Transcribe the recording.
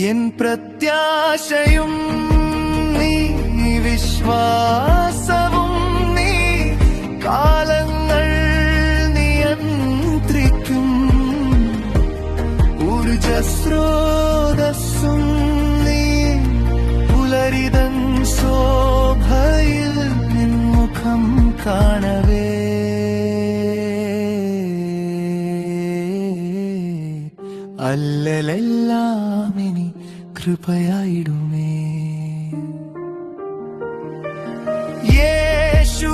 N പ്രത്യാശയും നീ, വിശ്വാസവും നീ, കാലങ്ങൾ നിയന്ത്രിക്കും ഊർജസ്രോതസ്സും നീ, പുലരിതൻ ശോഭയിൽ നിൻ മുഖം കാണവേ അല്ലലെല്ലാം ഇനി കൃപയായിടുമേ യേശു